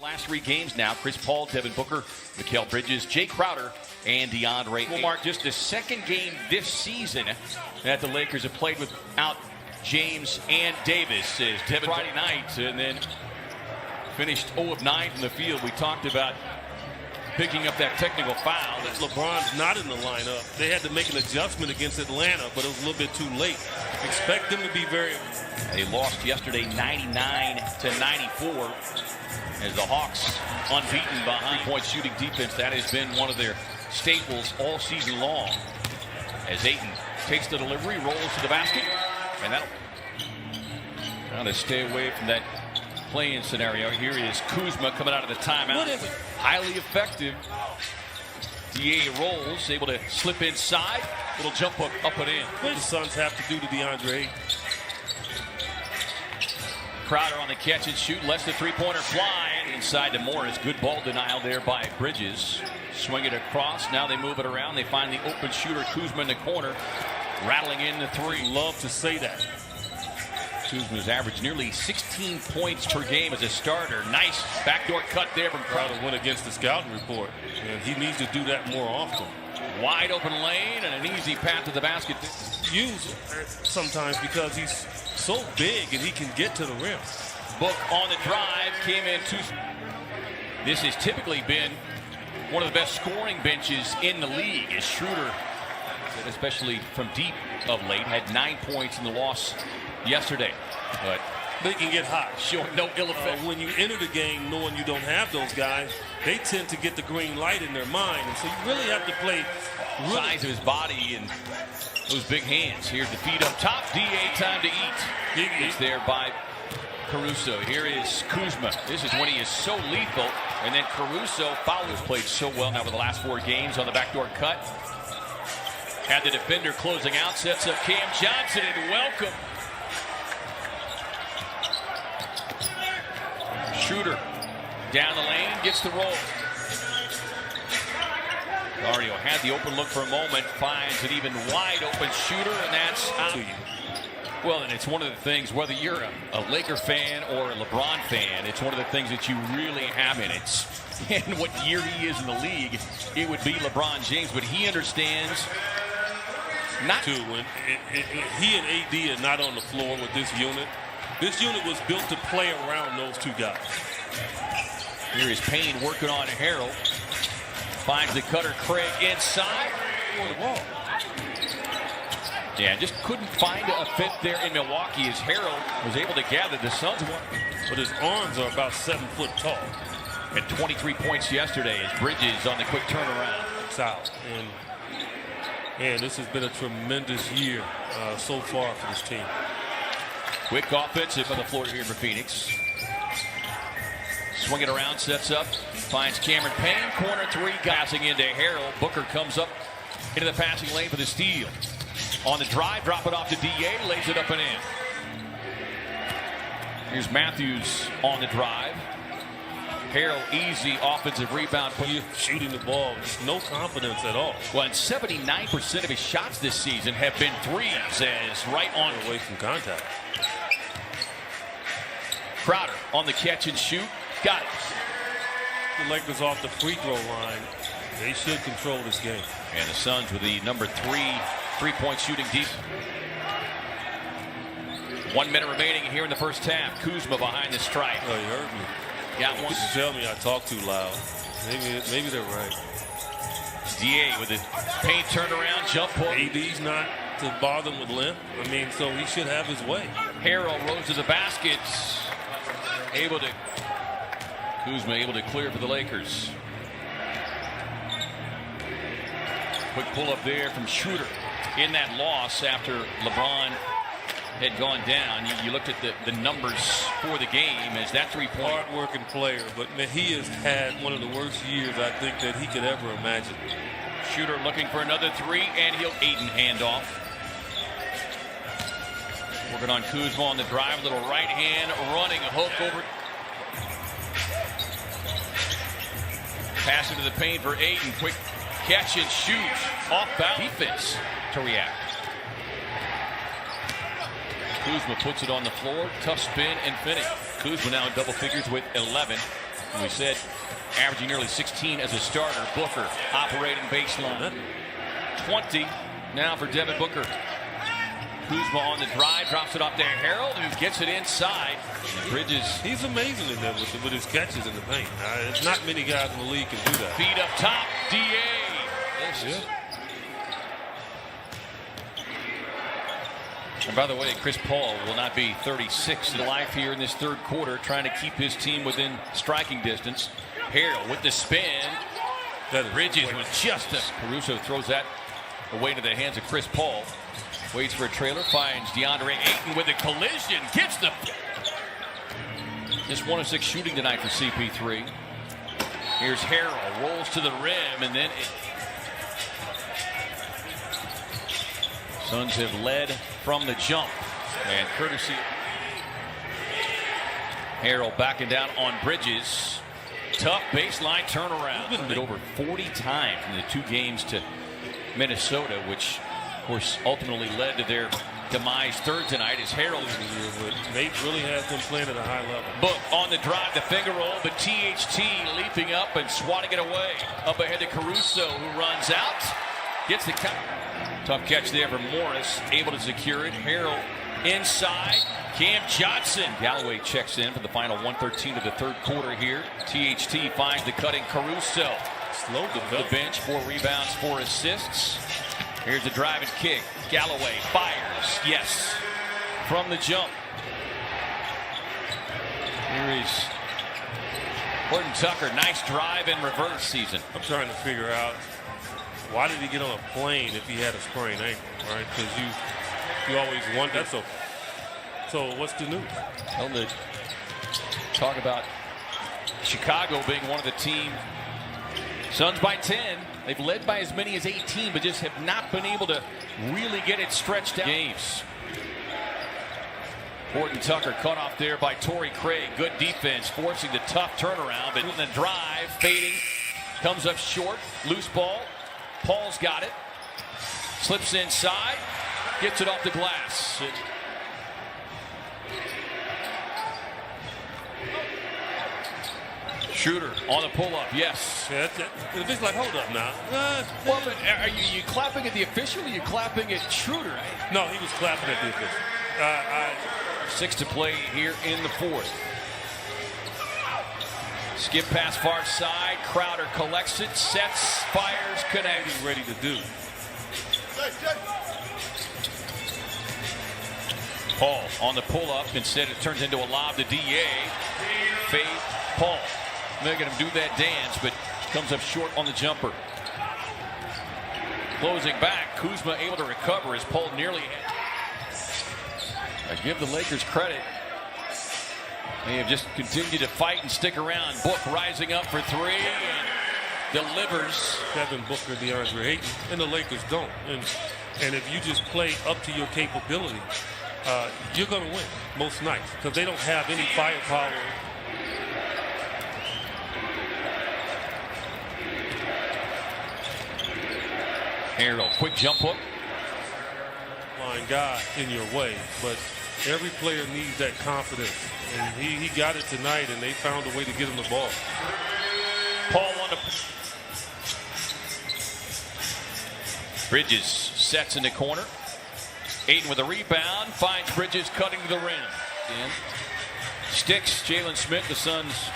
Last 3 games now, Chris Paul, Devin Booker, Mikal Bridges, Jay Crowder, and DeAndre. Will mark just the second game this season that the Lakers have played without James and Davis. As Devin Friday night, and then finished 0 of 9 from the field. We talked about picking up that technical foul. LeBron's not in the lineup. They had to make an adjustment against Atlanta, but it was a little bit too late. Expect them to be very... They lost yesterday 99-94 as the Hawks unbeaten behind point shooting defense. That has been one of their staples all season long. As Ayton takes the delivery, rolls to the basket, and that'll trying to stay away from that play-in scenario. Here is Kuzma coming out of the timeout. Highly effective. DA rolls, able to slip inside. Little jump up and in. What the Suns have to do to DeAndre? Crowder on the catch and shoot, lets the three-pointer fly inside to Morris. Good ball denial there by Bridges. Swing it across. Now they move it around. They find the open shooter Kuzma in the corner, rattling in the three. Love to say that. Kuzma's averaged nearly 16 points per game as a starter. Nice backdoor cut there from Crowder. Went against the scouting report, and he needs to do that more often. Wide open lane and an easy path to the basket. Used sometimes because he's so big and he can get to the rim. Book on the drive, came in too. This has typically been one of the best scoring benches in the league. As Schroeder, especially from deep of late, had 9 points in the loss yesterday. But they can get hot. Showing no ill effect. When you enter the game knowing you don't have those guys, they tend to get the green light in their mind. And so you really have to play. Size of his body and those big hands. Here's the feed up top. DA time to eat. It's there by Caruso. Here is Kuzma. This is when he is so lethal. And then Caruso, Fowler's played so well now for the last 4 games on the backdoor cut. Had the defender closing out. Sets up Cam Johnson and welcome. Schroeder down the lane, gets the roll. Dario had the open look for a moment, finds an even wide open shooter, and that's out. Well, and it's one of the things, whether you're a Laker fan or a LeBron fan, it's one of the things that you really have in it. And what year he is in the league, it would be LeBron James, but he understands not to. When he and AD are not on the floor with this unit. This unit was built to play around those 2 guys. Here is Payne working on Harrell. Finds the cutter, Craig inside. For the ball. Yeah, just couldn't find a fit there in Milwaukee as Harrell was able to gather. The Suns won. But his arms are about 7 foot tall. And 23 points yesterday as Bridges on the quick turnaround. It's out. And this has been a tremendous year so far for this team. Quick offensive on the floor here for Phoenix. Swing it around, sets up, finds Cameron Payne, corner 3, passing into Harrell. Booker comes up into the passing lane for the steal. On the drive, drop it off to DA, lays it up and in. Here's Matthews on the drive. Harrell, easy offensive rebound. You're shooting the ball, just no confidence at all. Well, and 79% of his shots this season have been threes, as right on away from contact. Crowder on the catch and shoot. Got it. The Lakers off the free throw line. They should control this game. And the Suns with the number 3 3-point shooting deep. 1 minute remaining here in the first half. Kuzma behind the stripe. Oh, you heard me. Got one. Tell me I talk too loud. Maybe they're right. DA with the paint turnaround, jump pull. AD's not to bother him with length. I mean, so he should have his way. Harrell rose to the basket. Kuzma able to clear for the Lakers. Quick pull up there from Schroeder in that loss after LeBron had gone down. You looked at the numbers for the game as that 3-point. Hard-working player, but man, he has had one of the worst years I think that he could ever imagine. Schroeder looking for another 3, and he'll Ayton handoff. Working on Kuzma on the drive, little right hand, running a hook over. Pass into the paint for Ayton. Quick catch and shoot. Off balance. Defense to react. Kuzma puts it on the floor. Tough spin and finish. Kuzma now in double figures with 11. We said averaging nearly 16 as a starter. Booker operating baseline. 20 now for Devin Booker. Kuzma on the drive, drops it off to Harold, who gets it inside. Bridges. He's amazing in that with his catches in the paint. There's not many guys in the league can do that. Feed up top, D.A. Yeah. And by the way, Chris Paul will not be 36 in life here in this third quarter, trying to keep his team within striking distance. Harold with the spin. Bridges was just a... Caruso throws that away to the hands of Chris Paul. Waits for a trailer, finds DeAndre Ayton with a collision, gets the... Just 1 of 6 shooting tonight for CP3. Here's Harold, rolls to the rim, and then... Suns have led from the jump, and courtesy... Harold backing down on Bridges. Tough baseline turnaround. Been over 40 times in the 2 games to Minnesota, which... of course, ultimately led to their demise third tonight as Harold. Nate really has them playing at a high level. Book on the drive, the finger roll, but THT leaping up and swatting it away. Up ahead to Caruso, who runs out. Gets the cut. Tough catch there from Morris, able to secure it. Harold inside. Cam Johnson. Galloway checks in for the final 1:13 of the third quarter here. THT finds the cutting Caruso. Slow the bench, 4 rebounds, 4 assists. Here's the drive and kick. Galloway fires. Yes. From the jump. Here is Horton Tucker. Nice drive in reverse season. I'm trying to figure out why did he get on a plane if he had a sprained ankle, right? Because you always wonder. So what's the news? Well, to talk about Chicago being one of the team. Suns by 10. They've led by as many as 18, but just have not been able to really get it stretched out. Games. Horton Tucker cut off there by Torrey Craig. Good defense, forcing the tough turnaround. But in the drive, fading, comes up short. Loose ball. Paul's got it. Slips inside. Gets it off the glass. Schroeder on the pull-up, yes. Yeah, it's like, hold up now. Well, but are you clapping at the official or are you clapping at Schroeder? No, he was clapping at the official. 6 to play here in the fourth. Skip pass far side. Crowder collects it, sets, fires, connects. He's ready to do. Paul on the pull-up. Instead, it turns into a lob to D.A. Fade, Paul. Making him do that dance, but comes up short on the jumper. Closing back, Kuzma able to recover as Paul nearly hit. I give the Lakers credit. They have just continued to fight and stick around. Book rising up for 3 and delivers. Devin Booker, DeAndre Ayton, and the Lakers don't. And if you just play up to your capability, you're going to win most nights because they don't have any firepower. Harold, quick jump hook. Line guy in your way, but every player needs that confidence, and he got it tonight, and they found a way to get him the ball. Paul on the... Bridges sets in the corner. Ayton with a rebound, finds Bridges cutting to the rim. And sticks Jalen Smith, the Suns'